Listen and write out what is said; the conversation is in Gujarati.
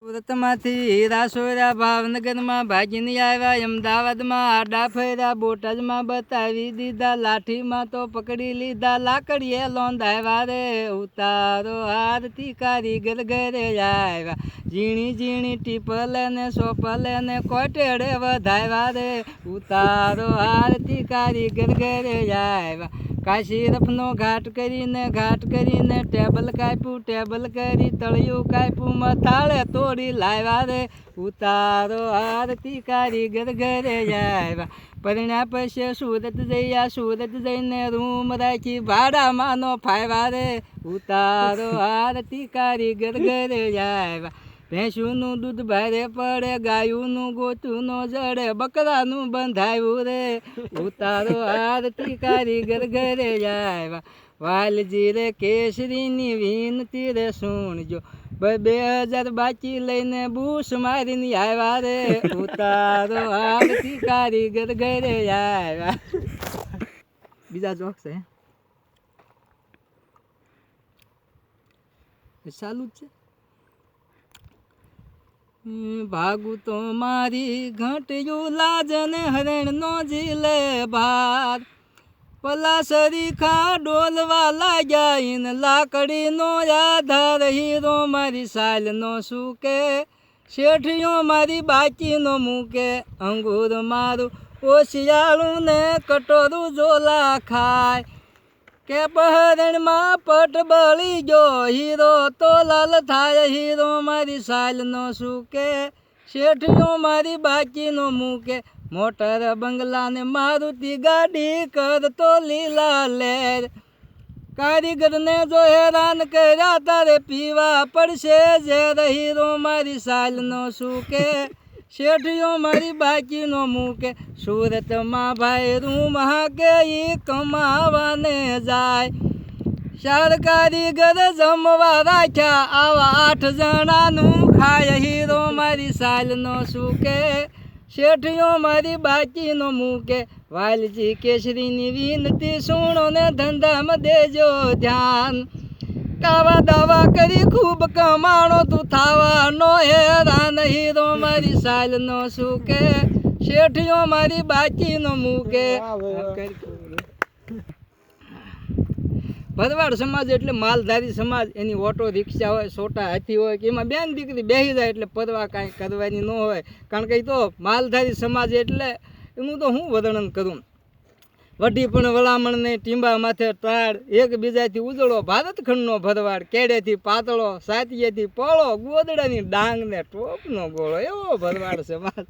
સુરતમાંથી હીરા સોયરા ભાવનગરમાં ભાગીને આવ્યા, અમદાવાદમાં આડા ફર્યા, બોટાદમાં બતાવી દીધા, લાઠીમાં તો પકડી લીધા, લાકડીએ લોંધાવ્યા રે. ઉતારો આરતી કારીગર ઘરે આવ્યા, ઝીણી ઝીણી ટીપલે ને સોપલે ને કોટેડે વધાવ્યા રે. ઉતારો આરતી કારીગર ઘરે આવ્યા, કાશી રફનો ઘાટ કરીને ટેબલ કાપ્યું, ટેબલ કરી તળિયું કાપ્યું, મથાળે તોડી લાવ્યા રે. ઉતારો આરતી કારીગર ઘરે આવ્યા, પરણ્યા પછી સુરત જઈને રૂમ રાખી ભાડામાં નો ફાવ્યા રે. ઉતારો આરતી કારીગર ઘરે આવ્યા, ભેંસુનું દૂધ ભારે પડે, ગાયુંનું ગોતું નો જડે, બકરાનું બંધાયું રે. ઉતારો આરતી કારીગર ઘરે આવ્યા, વાલજી રે કેસરીની વિનતી રે સુણજો, 2000 બાકી લઈને બૂસ મારીને આવ્યા રે. ઉતારો આરતી કારીગર ઘરે આવ્યા. બીજા જોક છે ચાલુ જ છે. ભાગું તો મારી ઘંટિયું લાજને હરણ નો જીલે ભાર, પલાસરી ખા ડોલવા લાગ્યા ઇન લાકડી નો આધાર, હીરો મારી સાલ નો સૂકે, શેઠિયો મારી બાકી નો મૂકે, અંગૂર મારું ઓશિયાળું ને કટોરું ઝોલા ખાય, કે પહરણમાં પટ બળી ગયો, હીરો તો લાલ થાય, હીરો મારી સાલ નો સૂકે, શેઠિયો મારી બાકી નો મૂકે, મોટર બંગલા ને મારુતિ ગાડી કરતો લીલા લેર, કારીગરને જો હેરાન કર્યા તારે પીવા પડશે ઝેર, હીરો મારી સાલ નો સૂકે, શેઠિયો મારી બાકી નો મૂકે. સુરતમાં ભાઈ રૂમ હાકે ઈ કમાવાને જાય, 4 કારીગર જમવા રાખ્યા, આવા 8 જણાનું ખાય, હીરો મારી સાલ નો સૂકે, શેઠિયો મારી બાકી નો મૂકે. વાલજી કેસરીની વિનતી સુણો ને ધંધામાં દેજો ધ્યાન, કાવા દાવા કરી ખૂબ કમાણો તું થાવા નો હેરાન, હીરો મારી સાલ નો સૂકે, શેઠિયો મારી બાકી નો મૂકે. ભરવાડ સમાજ એટલે માલધારી સમાજ, એની ઓટો રિક્ષા હોય, છોટા હાથી હોય, કે એમાં બેન દીકરી બેસી જાય એટલે પરવા કાંઈ કરવાની ન હોય, કારણ કે તો માલધારી સમાજ એટલે એનું તો હું વર્ણન કરું. વઢી પણ વળામણને ટીંબા માથે તાળ, એકબીજાથી ઉજળો ભારતખંડનો ભરવાડ, કેડેથી પાતળો, સાતીએથી પોળો, ગોદડાની ડાંગ ને ટોપનો ગોળો, એવો ભરવાડ સમાજ.